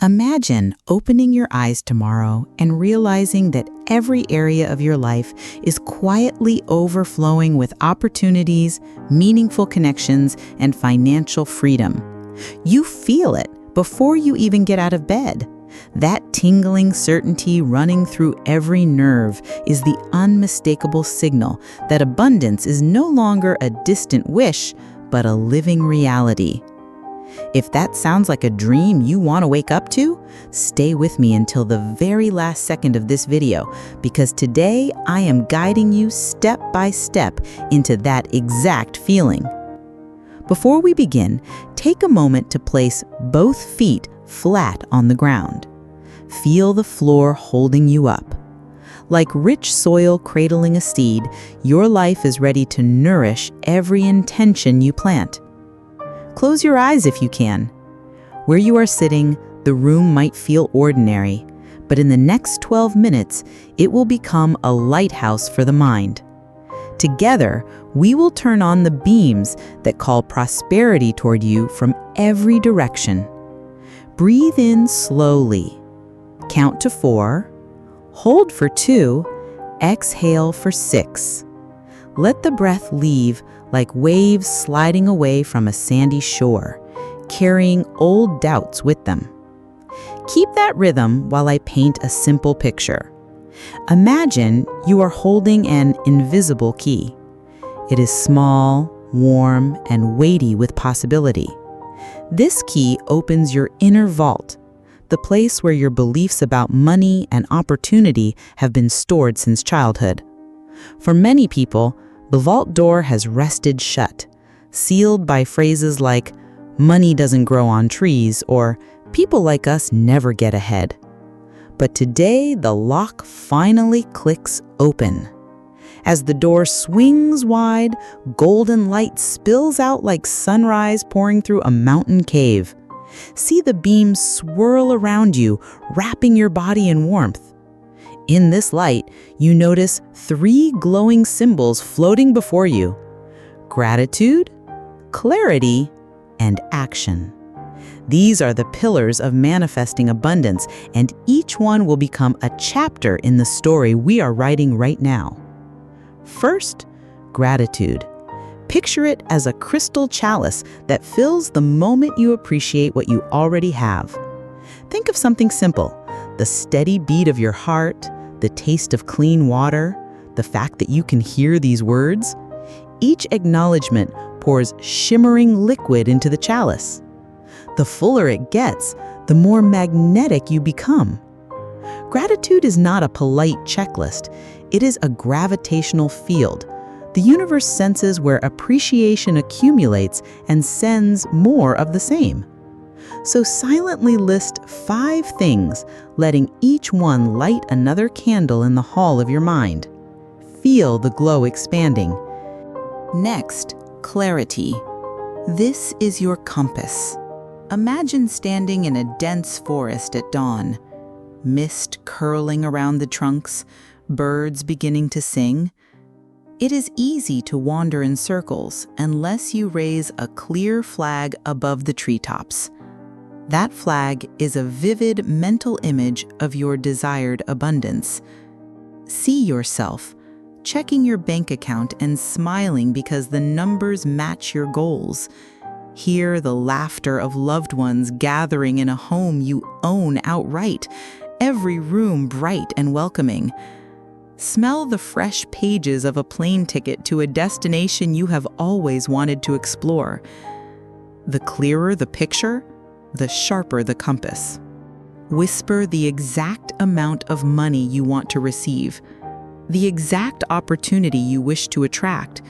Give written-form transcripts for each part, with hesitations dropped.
Imagine opening your eyes tomorrow and realizing that every area of your life is quietly overflowing with opportunities, meaningful connections, and financial freedom. You feel it before you even get out of bed. That tingling certainty running through every nerve is the unmistakable signal that abundance is no longer a distant wish, but a living reality. If that sounds like a dream you want to wake up to, stay with me until the very last second of this video, because today I am guiding you step by step into that exact feeling. Before we begin, take a moment to place both feet flat on the ground. Feel the floor holding you up. Like rich soil cradling a seed, your life is ready to nourish every intention you plant. Close your eyes if you can. Where you are sitting, the room might feel ordinary, but in the next 12 minutes, it will become a lighthouse for the mind. Together, we will turn on the beams that call prosperity toward you from every direction. Breathe in slowly. Count to 4. Hold for 2. Exhale for 6. Let the breath leave like waves sliding away from a sandy shore, carrying old doubts with them. Keep that rhythm while I paint a simple picture. Imagine you are holding an invisible key. It is small, warm, and weighty with possibility. This key opens your inner vault, the place where your beliefs about money and opportunity have been stored since childhood. For many people, the vault door has rested shut, sealed by phrases like, "Money doesn't grow on trees," or "People like us never get ahead." But today, the lock finally clicks open. As the door swings wide, golden light spills out like sunrise pouring through a mountain cave. See the beams swirl around you, wrapping your body in warmth. In this light, you notice 3 glowing symbols floating before you: gratitude, clarity, and action. These are the pillars of manifesting abundance, and each one will become a chapter in the story we are writing right now. First, gratitude. Picture it as a crystal chalice that fills the moment you appreciate what you already have. Think of something simple: the steady beat of your heart, the taste of clean water, the fact that you can hear these words. Each acknowledgement pours shimmering liquid into the chalice. The fuller it gets, the more magnetic you become. Gratitude is not a polite checklist. It is a gravitational field. The universe senses where appreciation accumulates and sends more of the same. So silently list 5 things, letting each one light another candle in the hall of your mind. Feel the glow expanding. Next, clarity. This is your compass. Imagine standing in a dense forest at dawn. Mist curling around the trunks, birds beginning to sing. It is easy to wander in circles unless you raise a clear flag above the treetops. That flag is a vivid mental image of your desired abundance. See yourself checking your bank account and smiling because the numbers match your goals. Hear the laughter of loved ones gathering in a home you own outright, every room bright and welcoming. Smell the fresh pages of a plane ticket to a destination you have always wanted to explore. The clearer the picture, the sharper the compass. Whisper the exact amount of money you want to receive, the exact opportunity you wish to attract,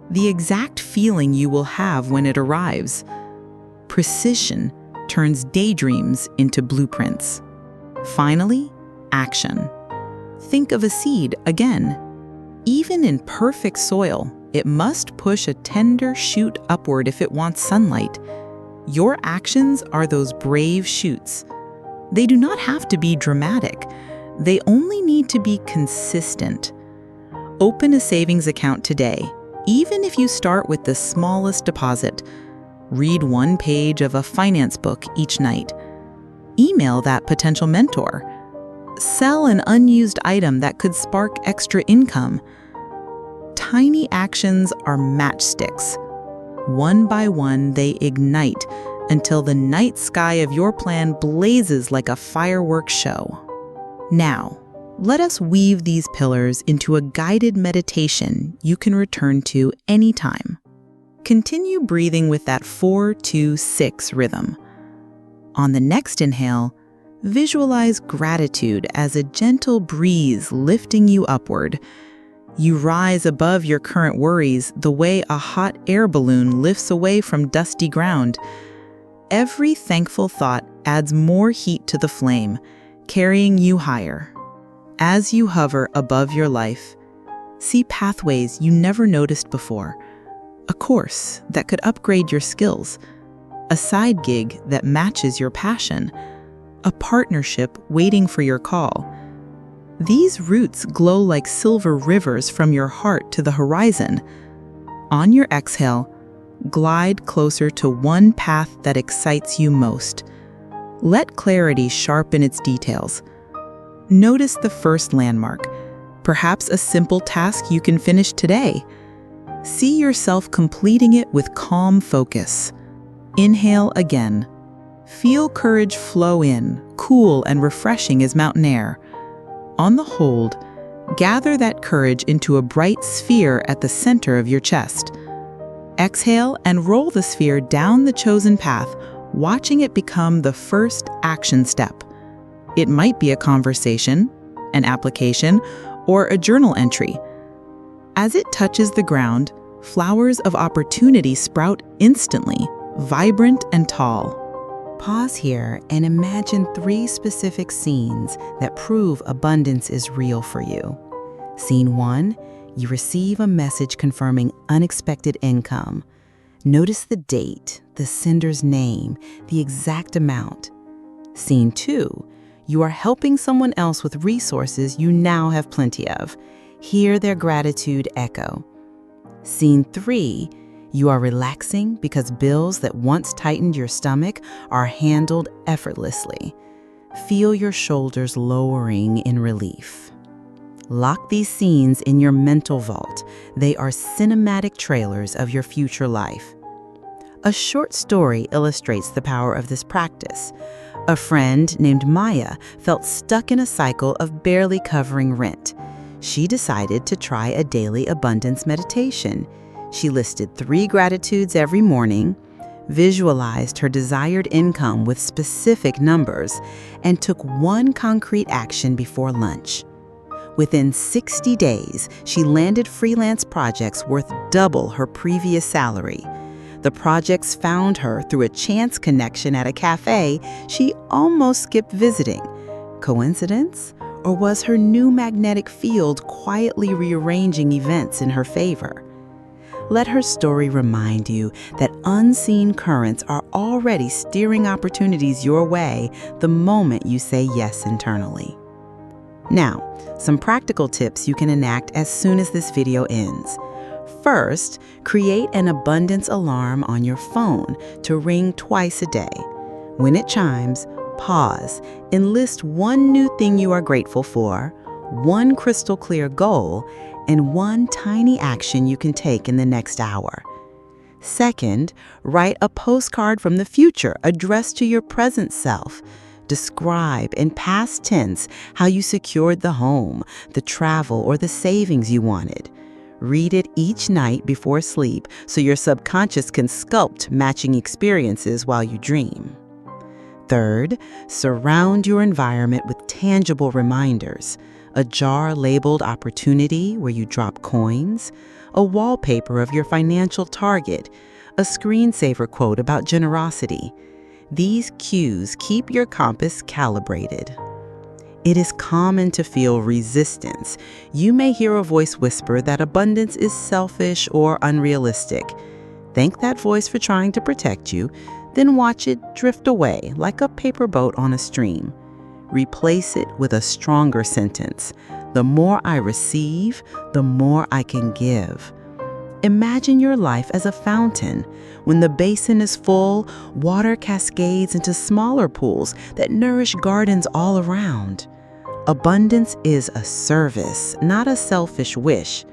the exact feeling you will have when it arrives. Precision turns daydreams into blueprints. Finally, action. Think of a seed again. Even in perfect soil, it must push a tender shoot upward if it wants sunlight. Your actions are those brave shoots. They do not have to be dramatic. They only need to be consistent. Open a savings account today, even if you start with the smallest deposit. Read 1 page of a finance book each night. Email that potential mentor. Sell an unused item that could spark extra income. Tiny actions are matchsticks. One by one, they ignite until the night sky of your plan blazes like a fireworks show. Now, let us weave these pillars into a guided meditation you can return to anytime. Continue breathing with that 4-2-6 rhythm. On the next inhale, visualize gratitude as a gentle breeze lifting you upward. You rise above your current worries the way a hot air balloon lifts away from dusty ground. Every thankful thought adds more heat to the flame, carrying you higher. As you hover above your life, see pathways you never noticed before. A course that could upgrade your skills, a side gig that matches your passion, a partnership waiting for your call. These routes glow like silver rivers from your heart to the horizon. On your exhale, glide closer to one path that excites you most. Let clarity sharpen its details. Notice the first landmark, perhaps a simple task you can finish today. See yourself completing it with calm focus. Inhale again. Feel courage flow in, cool and refreshing as mountain air. On the hold, gather that courage into a bright sphere at the center of your chest. Exhale and roll the sphere down the chosen path, watching it become the first action step. It might be a conversation, an application, or a journal entry. As it touches the ground, flowers of opportunity sprout instantly, vibrant and tall. Pause here and imagine 3 specific scenes that prove abundance is real for you. Scene 1, you receive a message confirming unexpected income. Notice the date, the sender's name, the exact amount. Scene 2, you are helping someone else with resources you now have plenty of. Hear their gratitude echo. Scene 3, you are relaxing because bills that once tightened your stomach are handled effortlessly. Feel your shoulders lowering in relief. Lock these scenes in your mental vault. They are cinematic trailers of your future life. A short story illustrates the power of this practice. A friend named Maya felt stuck in a cycle of barely covering rent. She decided to try a daily abundance meditation. She listed 3 gratitudes every morning, visualized her desired income with specific numbers, and took 1 concrete action before lunch. Within 60 days, she landed freelance projects worth double her previous salary. The projects found her through a chance connection at a cafe she almost skipped visiting. Coincidence? Or was her new magnetic field quietly rearranging events in her favor? Let her story remind you that unseen currents are already steering opportunities your way the moment you say yes internally. Now, some practical tips you can enact as soon as this video ends. First, create an abundance alarm on your phone to ring twice a day. When it chimes, pause and list 1 new thing you are grateful for, 1 crystal clear goal, and 1 tiny action you can take in the next hour. Second, write a postcard from the future addressed to your present self. Describe in past tense how you secured the home, the travel, or the savings you wanted. Read it each night before sleep so your subconscious can sculpt matching experiences while you dream. Third, surround your environment with tangible reminders. A jar labeled opportunity where you drop coins, a wallpaper of your financial target, a screensaver quote about generosity. These cues keep your compass calibrated. It is common to feel resistance. You may hear a voice whisper that abundance is selfish or unrealistic. Thank that voice for trying to protect you, then watch it drift away like a paper boat on a stream. Replace it with a stronger sentence. The more I receive, the more I can give. Imagine your life as a fountain. When the basin is full, water cascades into smaller pools that nourish gardens all around. Abundance is a service, not a selfish wish.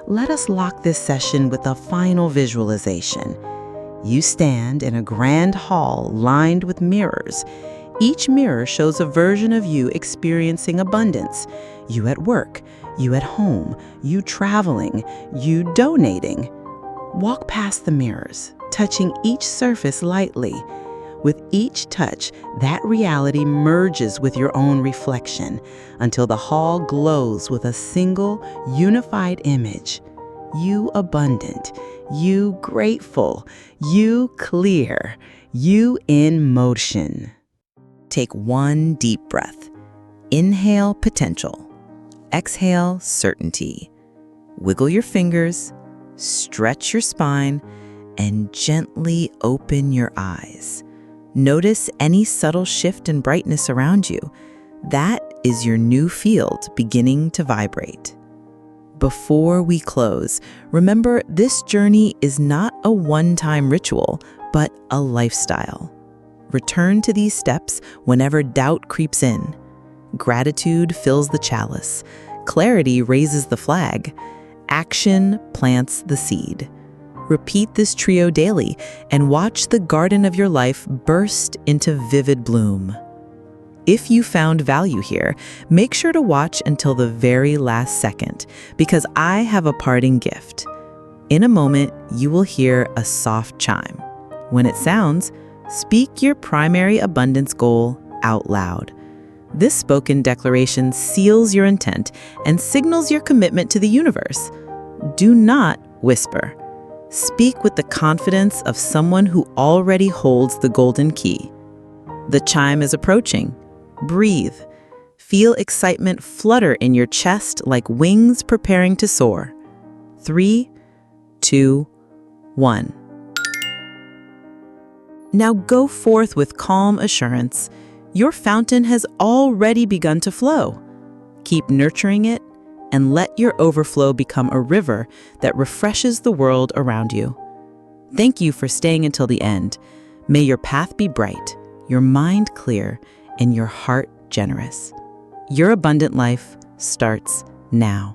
Let us lock this session with a final visualization. You stand in a grand hall lined with mirrors. Each mirror shows a version of you experiencing abundance. You at work, you at home, you traveling, you donating. Walk past the mirrors, touching each surface lightly. With each touch, that reality merges with your own reflection until the hall glows with a single, unified image. You abundant, you grateful, you clear, you in motion. Take one deep breath. Inhale potential. Exhale certainty. Wiggle your fingers, stretch your spine, and gently open your eyes. Notice any subtle shift in brightness around you. That is your new field beginning to vibrate. Before we close, remember this journey is not a one-time ritual, but a lifestyle. Return to these steps whenever doubt creeps in. Gratitude fills the chalice. Clarity raises the flag. Action plants the seed. Repeat this trio daily and watch the garden of your life burst into vivid bloom. If you found value here, make sure to watch until the very last second, because I have a parting gift. In a moment, you will hear a soft chime. When it sounds, speak your primary abundance goal out loud. This spoken declaration seals your intent and signals your commitment to the universe. Do not whisper. Speak with the confidence of someone who already holds the golden key. The chime is approaching. Breathe. Feel excitement flutter in your chest like wings preparing to soar. 3, 2, 1. Now go forth with calm assurance. Your fountain has already begun to flow. Keep nurturing it and let your overflow become a river that refreshes the world around you. Thank you for staying until the end. May your path be bright, your mind clear, and your heart generous. Your abundant life starts now.